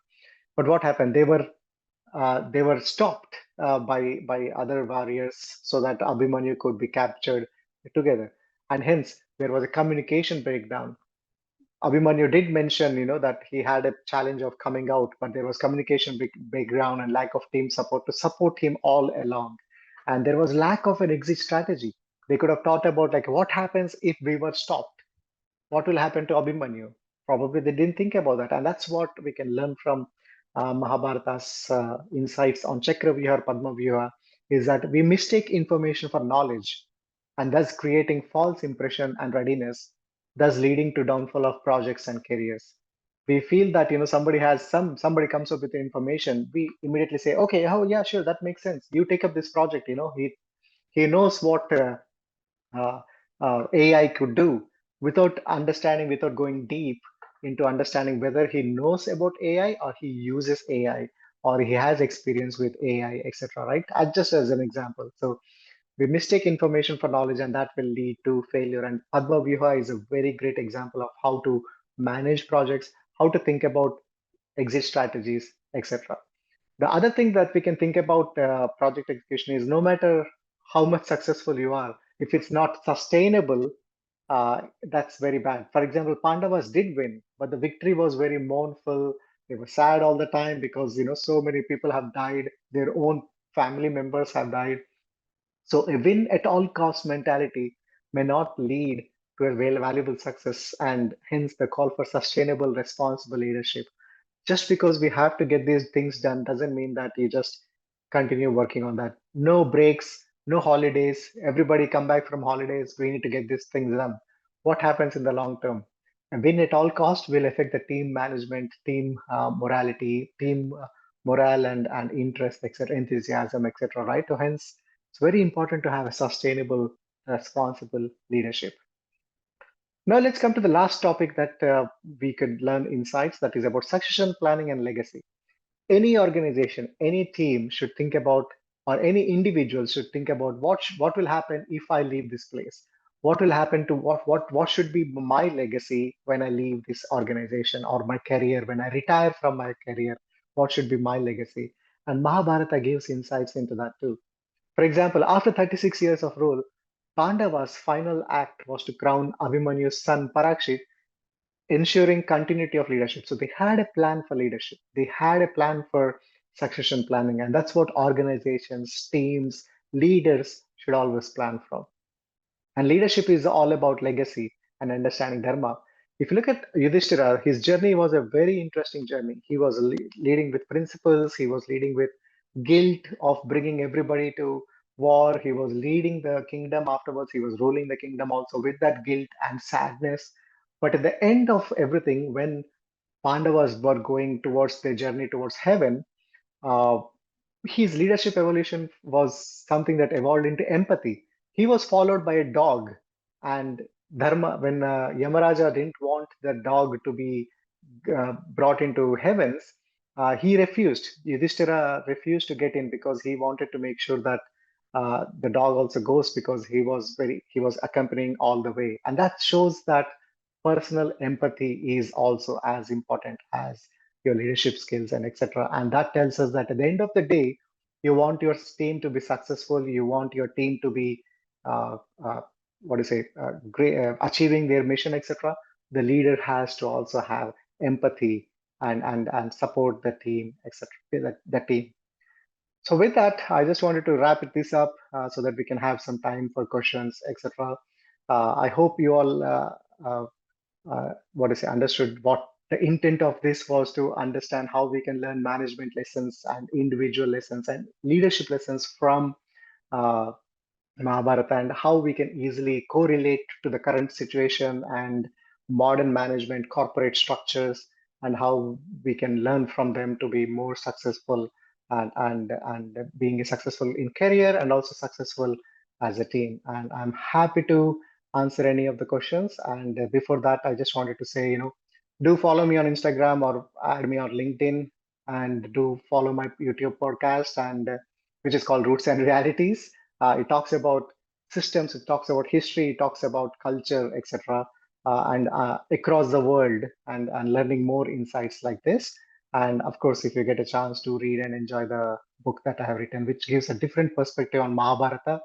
But what happened? They were stopped by other warriors so that Abhimanyu could be captured together. And hence, there was a communication breakdown. Abhimanyu did mention, that he had a challenge of coming out, but there was communication breakdown and lack of team support to support him all along. And there was lack of an exit strategy. They could have thought about like what happens if we were stopped? What will happen to Abhimanyu? Probably they didn't think about that. And that's what we can learn from Mahabharata's insights on Chakravyuha or Padmavyuha, is that we mistake information for knowledge, and thus creating false impression and readiness. thus leading to downfall of projects and careers. We feel that somebody comes up with the information, we immediately say, okay, oh yeah, sure, that makes sense. You take up this project. He knows what uh, AI could do, without understanding, without going deep into understanding whether he knows about AI or he uses AI or he has experience with AI, etc. Right? Just as an example. So we mistake information for knowledge, and that will lead to failure. And Padma Vyuha is a very great example of how to manage projects, how to think about exit strategies, etc. The other thing that we can think about project execution is, no matter how much successful you are, if it's not sustainable, that's very bad. For example, Pandavas did win, but the victory was very mournful. They were sad all the time because so many people have died, their own family members have died. So a win at all cost mentality may not lead to a valuable success, and hence the call for sustainable, responsible leadership. Just because we have to get these things done doesn't mean that you just continue working on that. No breaks, no holidays. Everybody come back from holidays. We need to get these things done. What happens in the long term? And win at all cost will affect the team management, team morality, team morale and interest, etc., enthusiasm, etc. Right? So hence, it's very important to have a sustainable, responsible leadership. Now let's come to the last topic that we could learn insights, that is about succession planning and legacy. Any organization, any team should think about, or any individual should think about, what will happen if I leave this place? What will happen to what should be my legacy when I leave this organization, or my career when I retire from my career? What should be my legacy? And Mahabharata gives insights into that too. For example, after 36 years of rule, Pandava's final act was to crown Abhimanyu's son Parakshit, ensuring continuity of leadership. So they had a plan for leadership. They had a plan for succession planning, and that's what organizations, teams, leaders should always plan for. And leadership is all about legacy and understanding dharma. If you look at Yudhishthira, his journey was a very interesting journey. He was leading with principles, he was leading with guilt of bringing everybody to war, he was leading the kingdom afterwards, he was ruling the kingdom also with that guilt and sadness. But at the end of everything, when Pandavas were going towards their journey towards heaven, uh, his leadership evolution was something that evolved into empathy. He was followed by a dog, and Dharma, when Yamaraja didn't want the dog to be brought into heavens, he refused. Yudhishthira refused to get in because he wanted to make sure that the dog also goes, because he was accompanying all the way, and that shows that personal empathy is also as important as your leadership skills and etc. And that tells us that at the end of the day, you want your team to be successful. You want your team to be uh, uh, what do you say, great, achieving their mission, etc. The leader has to also have empathy and support the team, etc. The team. So with that, I just wanted to wrap this up so that we can have some time for questions, etc. I hope you all what is it, understood what the intent of this was, to understand how we can learn management lessons and individual lessons and leadership lessons from uh, Mahabharata, and how we can easily correlate to the current situation and modern management, corporate structures, and how we can learn from them to be more successful and being successful in career and also successful as a team. And I'm happy to answer any of the questions. And before that, I just wanted to say, do follow me on Instagram or add me on LinkedIn, and do follow my YouTube podcast, and which is called Roots and Realities. It talks about systems, it talks about history, it talks about culture, etc., and across the world, and learning more insights like this. And of course, if you get a chance to read and enjoy the book that I have written, which gives a different perspective on Mahabharata,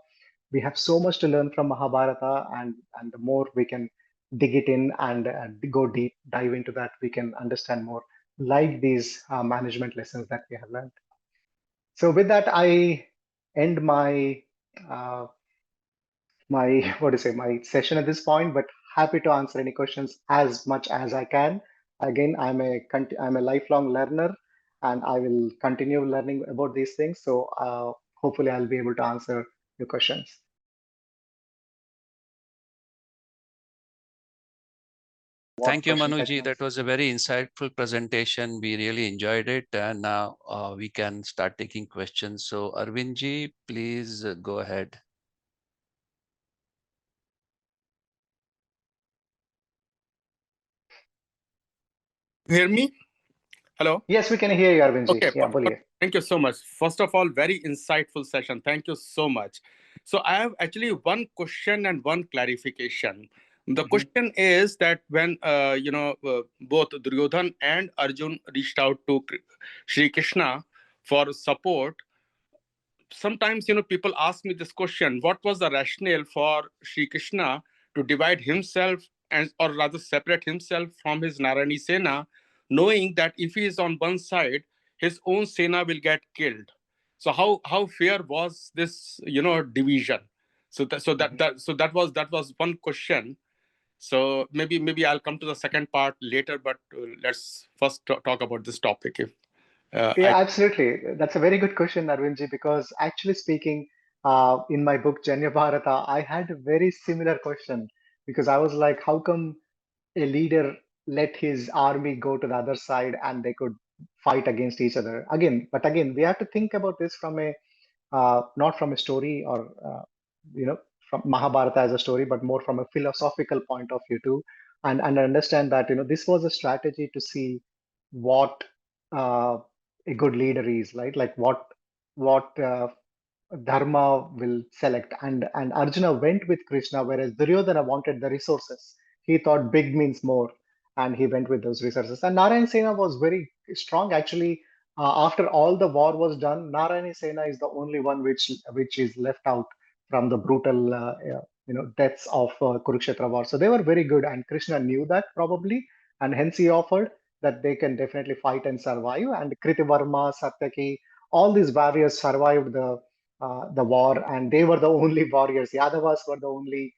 we have so much to learn from Mahabharata, and the more we can dig it in and go deep, dive into that, we can understand more, like these management lessons that we have learned. So with that, I end uh, my what to say my session at this point, but happy to answer any questions as much as I can. Again, I'm a lifelong learner, and I will continue learning about these things. So hopefully I'll be able to answer your questions. Thank you, questions I Manuji. can That answer. was a very insightful presentation. We really enjoyed it. And now we can start taking questions. So Arvindji, please go ahead. Hear me? Hello? Yes, we can hear you, Arvindji. Okay, Yeah, boliye. thank you so much. First of all, very insightful session. Thank you so much. So I have actually one question and one clarification. The question is that when both Duryodhan and Arjun reached out to Sri Krishna for support, sometimes people ask me this question: what was the rationale for Sri Krishna to divide himself and or rather separate himself from his Narayani Sena, knowing that if he is on one side his own Sena will get killed? So how fair was this division? So that was one question. So maybe I'll come to the second part later, but let's first talk about this topic. If Yeah, absolutely. That's a very good question, Arvindji, because actually speaking, in my book Janyabharata, I had a very similar question because I was like, how come a leader let his army go to the other side and they could fight against each other again? But again, we have to think about this from a not from a story or you know from Mahabharata as a story, but more from a philosophical point of view too, and understand that this was a strategy to see what a good leader is, right? Like what Dharma will select, and Arjuna went with Krishna, whereas Duryodhana wanted the resources. He thought big means more, and he went with those resources. And Narayana Sena was very strong, actually. After all the war was done, Narayana Sena is the only one which is left out from the brutal deaths of Kurukshetra war. So they were very good, and Krishna knew that probably, and hence he offered that they can definitely fight and survive. And Kritivarma, Satyaki, all these warriors survived the war, and they were the only warriors. Yadavas were the only,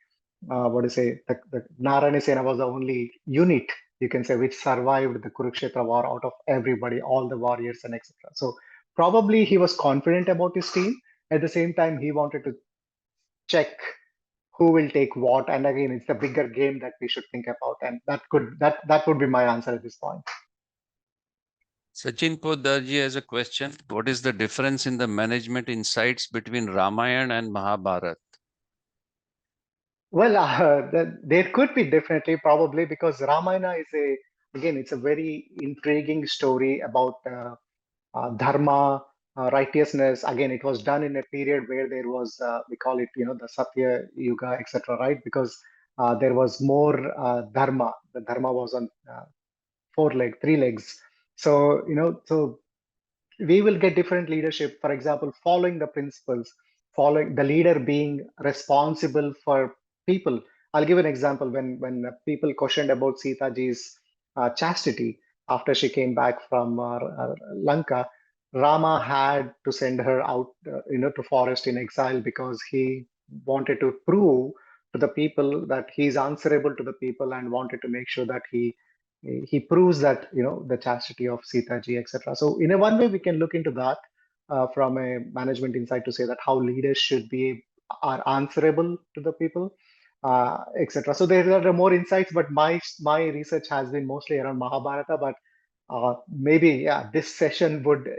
what do you say, the Narayana Sena was the only unit, you can say, which survived the Kurukshetra war out of everybody, all the warriors and etc. So probably he was confident about his team. At the same time, he wanted to check who will take what. And again, it's the bigger game that we should think about. And that would be my answer at this point. Sachin Podarji has a question. What is the difference in the management insights between Ramayana and Mahabharata? Well, there could be definitely, probably, because Ramayana is again, it's a very intriguing story about dharma, righteousness. Again, it was done in a period where there was, we call it, the Satya Yuga, etc., right? Because there was more dharma. The dharma was on three legs. So, so we will get different leadership. For example, following the principles, following the leader being responsible for people. I'll give an example. When people questioned about Sita ji's chastity after she came back from Lanka, Rama had to send her out, to forest in exile because he wanted to prove to the people that he's answerable to the people, and wanted to make sure that he proves that the chastity of Sita ji, etc. So in a one way we can look into that from a management insight to say that how leaders should be are answerable to the people, etc. So there are more insights, but my research has been mostly around Mahabharata. But maybe this session would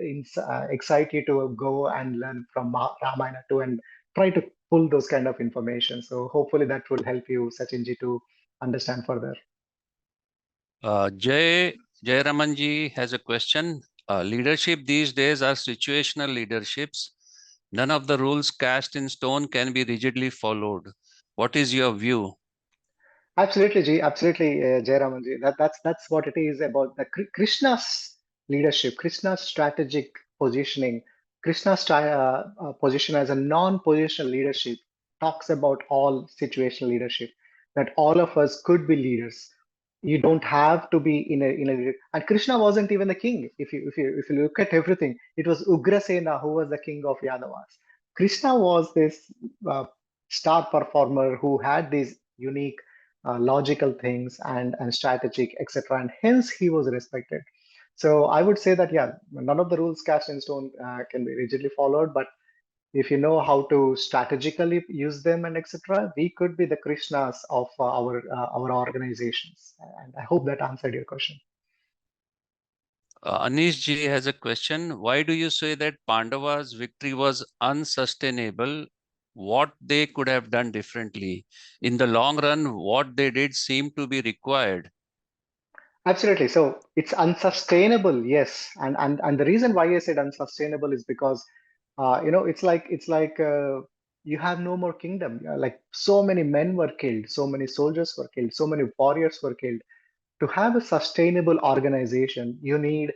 excite you to go and learn from Ramayana too, and try to pull those kind of information. So hopefully that will help you, Sachinji, to understand further. Jay Ramanji has a question. Leadership these days are situational leaderships. None of the rules cast in stone can be rigidly followed. What is your view? Absolutely, Ji. Absolutely, Jayaramanji. That's what it is about the Krishna's leadership, Krishna's strategic positioning, Krishna's position as a non-positional leadership talks about all situational leadership. That all of us could be leaders. You don't have to be in a. And Krishna wasn't even the king. If you look at everything, it was Ugrasena who was the king of Yadavas. Krishna was this star performer who had these unique logical things and strategic, etc. And hence he was respected. So I would say that, yeah, none of the rules cast in stone can be rigidly followed, but if you know how to strategically use them and etc., we could be the Krishnas of our organizations. And I hope that answered your question. Anish ji has a question. Why do you say that Pandava's victory was unsustainable? What they could have done differently? In the long run, what they did seemed to be required. Absolutely. So it's unsustainable, yes. And the reason why I said unsustainable is because it's like you have no more kingdom. Like so many men were killed, so many soldiers were killed, so many warriors were killed. To have a sustainable organization, you need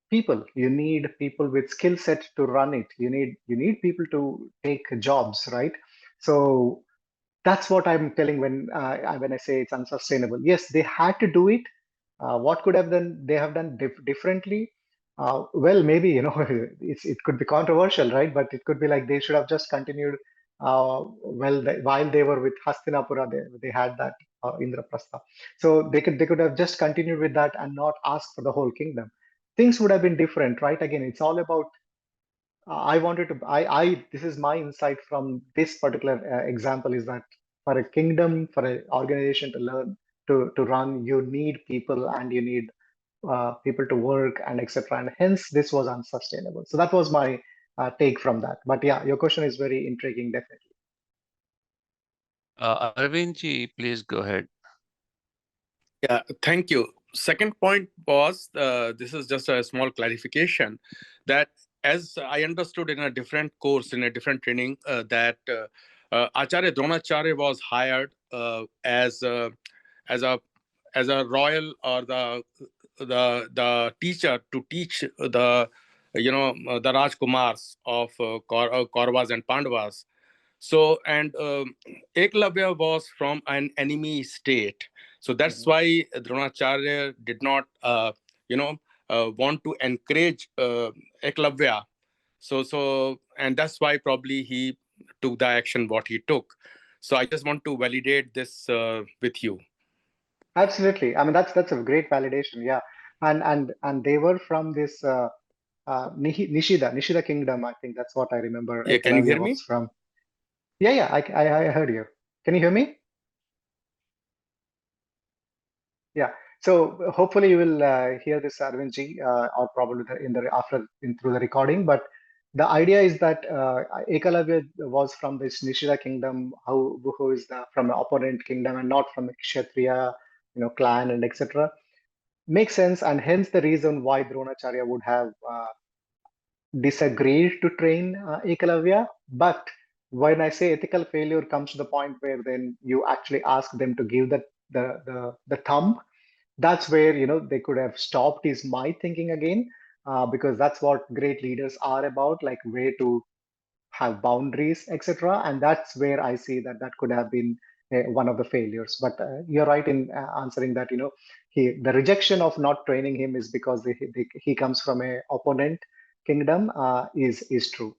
people. You need people with skill set to run it. You need people to take jobs, right? So that's what I'm telling when I say it's unsustainable. Yes, they had to do it. What could have done they have done differently? Well, maybe it could be controversial, right? But it could be like they should have just continued. While they were with Hastinapura, they had that Indraprastha, so they could have just continued with that and not ask for the whole kingdom. Things would have been different, right? Again, it's all about I wanted to I this is my insight from this particular example is that for a kingdom, for an organization to learn to run, you need people and you need people to work and etc. And hence this was unsustainable. So that was my take from that. But yeah, your question is very intriguing, definitely. Arvind ji, please go ahead. Yeah, thank you. Second point was this is just a small clarification that as I understood in a different course, in a different training, that Acharya Dronacharya was hired as a as a royal or the teacher to teach the Rajkumars of Kauravas and Pandavas. So, and Eklavya was from an enemy state. So that's why Dronacharya did not, want to encourage Eklavya. And that's why probably he took the action what he took. So I just want to validate this with you. Absolutely. I mean, that's a great validation. Yeah, and they were from this Nishida Kingdom. I think that's what I remember. Yeah, can you Ekalavya hear was me? from. Yeah, I heard you. Can you hear me? Yeah. So hopefully you will hear this, Arvindji, or probably through the recording. But the idea is that Ekalavya was from this Nishida kingdom, who is from an opponent kingdom and not from a Kshatriya, clan and etc. Makes sense, and hence the reason why Dronacharya would have disagreed to train Ekalavya. But when I say ethical failure comes to the point where then you actually ask them to give the thumb, that's where they could have stopped is my thinking again, because that's what great leaders are about, like way to have boundaries, etc. And that's where I see that could have been one of the failures. But you're right in answering that. The rejection of not training him is because he comes from a opponent kingdom, is true.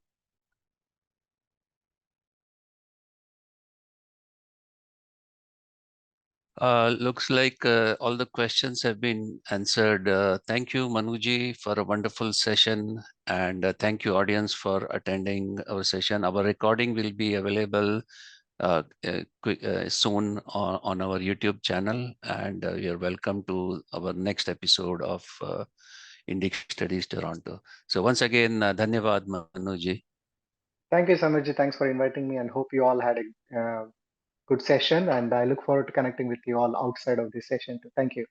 Looks like all the questions have been answered. Thank you, Manuji, for a wonderful session. And thank you, audience, for attending our session. Our recording will be available soon on our YouTube channel. And you're welcome to our next episode of Indic Studies Toronto. So once again, Dhanyavad, Manuji. Thank you, Samirji. Thanks for inviting me, and hope you all had a good session. And I look forward to connecting with you all outside of this session too. Thank you.